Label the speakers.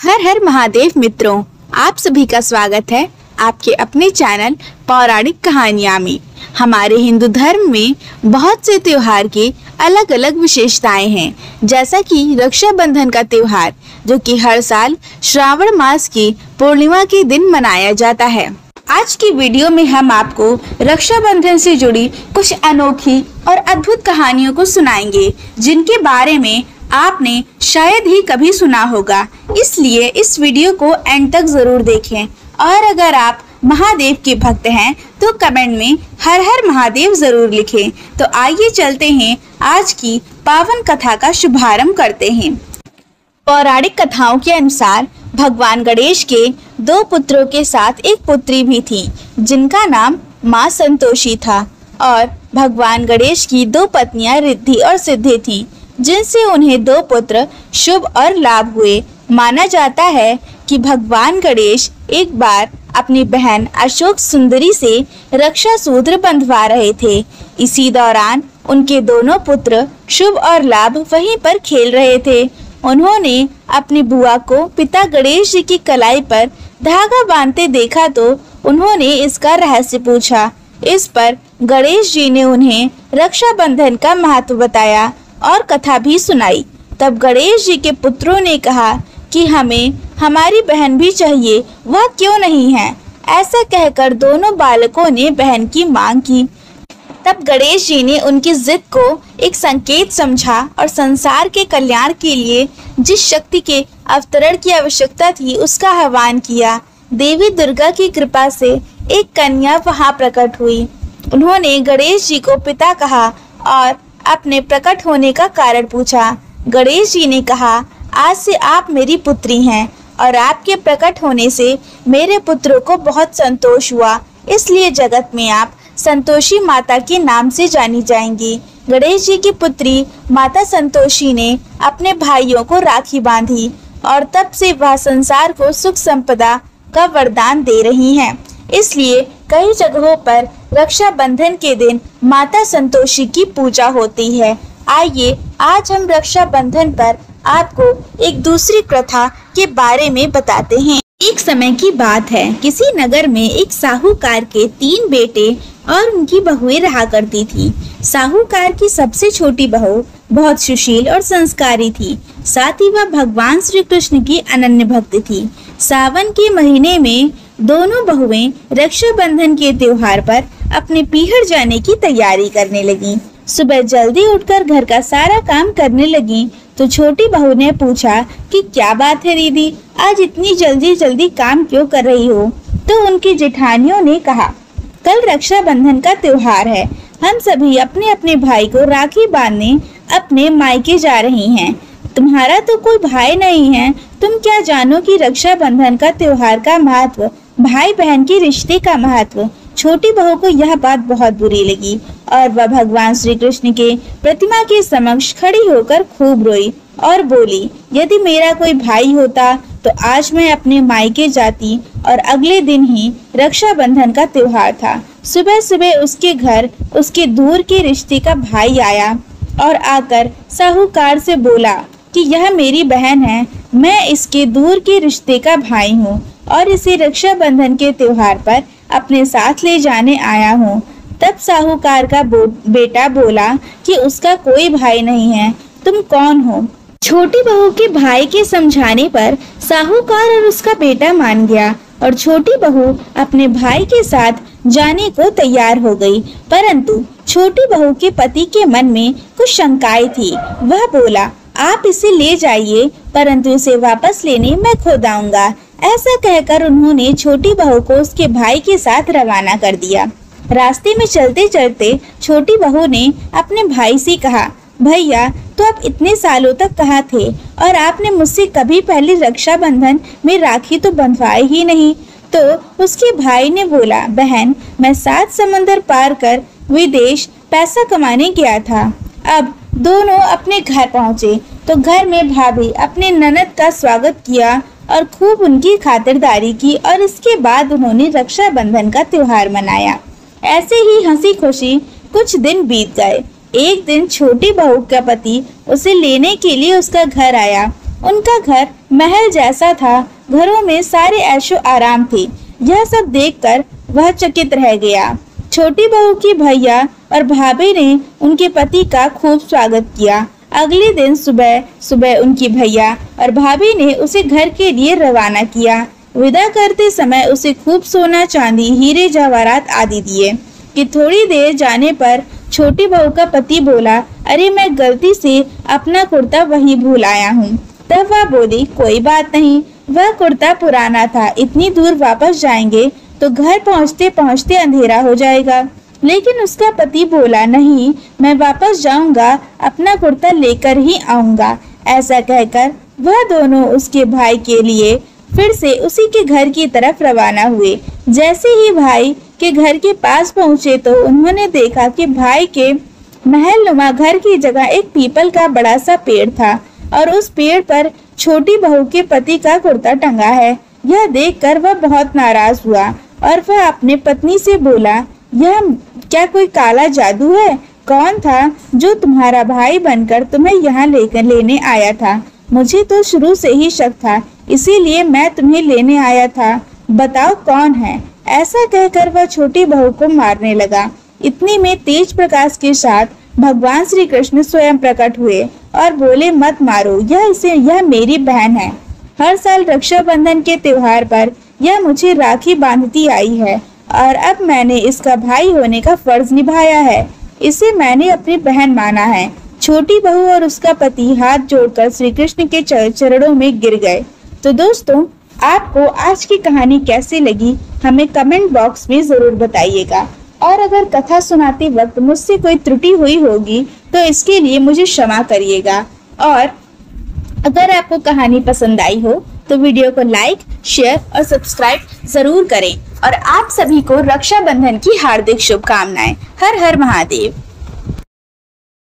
Speaker 1: हर हर महादेव मित्रों, आप सभी का स्वागत है आपके अपने चैनल पौराणिक कहानियां में। हमारे हिंदू धर्म में बहुत से त्योहार की अलग अलग विशेषताएं हैं, जैसा कि रक्षाबंधन का त्योहार जो कि हर साल श्रावण मास की पूर्णिमा के दिन मनाया जाता है। आज की वीडियो में हम आपको रक्षाबंधन से जुड़ी कुछ अनोखी और अद्भुत कहानियों को सुनाएंगे, जिनके बारे में आपने शायद ही कभी सुना होगा। इसलिए इस वीडियो को एंड तक जरूर देखें और अगर आप महादेव के भक्त हैं तो कमेंट में हर हर महादेव जरूर लिखें। तो आइए चलते हैं, आज की पावन कथा का शुभारंभ करते हैं। पौराणिक कथाओं के अनुसार भगवान गणेश के 2 पुत्रों के साथ एक पुत्री भी थी, जिनका नाम माँ संतोषी था। और भगवान गणेश की 2 पत्नियां रिद्धि और सिद्धि थीं, जिनसे उन्हें 2 पुत्र शुभ और लाभ हुए। माना जाता है कि भगवान गणेश एक बार अपनी बहन अशोक सुंदरी से रक्षा सूत्र बंधवा रहे थे। इसी दौरान उनके दोनों पुत्र शुभ और लाभ वहीं पर खेल रहे थे। उन्होंने अपनी बुआ को पिता गणेश जी की कलाई पर धागा बांधते देखा तो उन्होंने इसका रहस्य पूछा। इस पर गणेश जी ने उन्हें रक्षाबंधन का महत्व बताया और कथा भी सुनाई। तब गणेश जी के पुत्रों ने कहा कि हमें हमारी बहन भी चाहिए, वह क्यों नहीं है। ऐसा कहकर दोनों बालकों ने बहन की मांग की। तब गणेश जी ने उनकी जिद को एक संकेत समझा और संसार के कल्याण के लिए जिस शक्ति के अवतरण की आवश्यकता थी उसका आह्वान किया। देवी दुर्गा की कृपा से एक कन्या वहां प्रकट हुई। उन्होंने गणेश जी को पिता कहा और अपने प्रकट होने का कारण पूछा। गणेश जी ने कहा, आज से आप मेरी पुत्री हैं और आपके प्रकट होने से मेरे पुत्रों को बहुत संतोष हुआ, इसलिए जगत में आप संतोषी माता के नाम से जानी जाएंगी। गणेश जी की पुत्री माता संतोषी ने अपने भाइयों को राखी बांधी और तब से वह संसार को सुख संपदा का वरदान दे रही हैं। इसलिए कई जगहों पर रक्षाबंधन के दिन माता संतोषी की पूजा होती है। आइए आज हम रक्षाबंधन पर आपको एक दूसरी कथा के बारे में बताते हैं। एक समय की बात है, किसी नगर में एक साहूकार के 3 बेटे और उनकी बहुएं रहा करती थी। साहूकार की सबसे छोटी बहू बहुत सुशील और संस्कारी थी, साथ ही वह भगवान श्री कृष्ण की अनन्य भक्त थी। सावन के महीने में दोनों बहुएं रक्षाबंधन के त्योहार पर अपने पीहर जाने की तैयारी करने लगीं। सुबह जल्दी उठकर घर का सारा काम करने लगी तो छोटी बहू ने पूछा कि क्या बात है दीदी, आज इतनी जल्दी जल्दी काम क्यों कर रही हो। तो उनकी जेठानियों ने कहा, कल रक्षाबंधन का त्योहार है, हम सभी अपने अपने भाई को राखी बांधने अपने मायके जा रही हैं। तुम्हारा तो कोई भाई नहीं है, तुम क्या जानो कि रक्षाबंधन का त्योहार का महत्व, भाई बहन के रिश्ते का महत्व। छोटी बहू को यह बात बहुत बुरी लगी और वह भगवान श्री कृष्ण के प्रतिमा के समक्ष खड़ी होकर खूब रोई और बोली, यदि मेरा कोई भाई होता तो आज मैं अपने मायके जाती। और अगले दिन ही रक्षाबंधन का त्योहार था। सुबह सुबह उसके घर उसके दूर के रिश्ते का भाई आया और आकर साहूकार से बोला कि यह मेरी बहन है, मैं इसके दूर के रिश्ते का भाई हूँ और इसे रक्षाबंधन के त्योहार पर अपने साथ ले जाने आया हूँ। तब साहूकार का बेटा बोला कि उसका कोई भाई नहीं है, तुम कौन हो। छोटी बहू के भाई के समझाने पर साहूकार और उसका बेटा मान गया और छोटी बहू अपने भाई के साथ जाने को तैयार हो गई। परंतु छोटी बहू के पति के मन में कुछ शंकाएं थी। वह बोला, आप इसे ले जाइए, परंतु इसे वापस लेने मैं खुद आऊंगा। ऐसा कहकर उन्होंने छोटी बहू को उसके भाई के साथ रवाना कर दिया। रास्ते में चलते चलते छोटी बहू ने अपने भाई से कहा, भैया तो आप इतने सालों तक कहाँ थे और आपने मुझसे कभी पहले रक्षाबंधन में राखी तो बंधवाई ही नहीं। तो उसके भाई ने बोला, बहन मैं 7 समंदर पार कर विदेश पैसा कमाने गया था। अब दोनों अपने घर पहुँचे तो घर में भाभी अपने ननद का स्वागत किया और खूब उनकी खातिरदारी की और इसके बाद उन्होंने रक्षाबंधन का त्योहार मनाया। ऐसे ही हंसी खुशी कुछ दिन बीत गए। एक दिन छोटी बहू का पति उसे लेने के लिए उसका घर आया उनका घर महल जैसा था, घरों में सारे ऐशो आराम थे। यह सब देखकर वह चकित रह गया। छोटी बहू की भैया और भाभी ने उनके पति का खूब स्वागत किया। अगले दिन सुबह सुबह उनकी भैया और भाभी ने उसे घर के लिए रवाना किया। विदा करते समय उसे खूब सोना चांदी, हीरे जवाहरात आदि दिए कि थोड़ी देर जाने पर छोटी बहू का पति बोला, अरे मैं गलती से अपना कुर्ता वहीं भूल आया हूँ। तब वह बोली, कोई बात नहीं, वह कुर्ता पुराना था, इतनी दूर वापस जाएंगे तो घर पहुँचते पहुँचते अंधेरा हो जाएगा। लेकिन उसका पति बोला, नहीं, मैं वापस जाऊंगा, अपना कुर्ता लेकर ही आऊंगा। ऐसा कहकर वह दोनों उसके भाई के लिए फिर से उसी के घर की तरफ रवाना हुए। जैसे ही भाई के घर के पास पहुंचे तो उन्होंने देखा कि भाई के महल नुमा घर की जगह एक पीपल का बड़ा सा पेड़ था और उस पेड़ पर छोटी बहू के पति का कुर्ता टंगा है। यह देखकर वह बहुत नाराज हुआ और वह अपने पत्नी से बोला, यह क्या कोई काला जादू है? कौन था जो तुम्हारा भाई बनकर तुम्हें यहाँ लेने आया था? मुझे तो शुरू से ही शक था, इसीलिए मैं तुम्हें लेने आया था। बताओ कौन है? ऐसा कहकर वह छोटी बहू को मारने लगा। इतने में तेज प्रकाश के साथ भगवान श्री कृष्ण स्वयं प्रकट हुए और बोले, मत मारो, यह मेरी बहन है। हर साल रक्षाबंधन के त्योहार पर यह मुझे राखी बांधती आई है और अब मैंने इसका भाई होने का फर्ज निभाया है। इसे मैंने अपनी बहन माना है। छोटी बहू और उसका पति हाथ जोड़कर श्री कृष्ण के चरणों में गिर गए। तो दोस्तों, आपको आज की कहानी कैसी लगी हमें कमेंट बॉक्स में जरूर बताइएगा। और अगर कथा सुनाते वक्त मुझसे कोई त्रुटि हुई होगी तो इसके लिए मुझे क्षमा करिएगा। और अगर आपको कहानी पसंद आई हो तो वीडियो को लाइक, शेयर और सब्सक्राइब जरूर करें। और आप सभी को रक्षाबंधन की हार्दिक शुभकामनाएं। हर हर महादेव।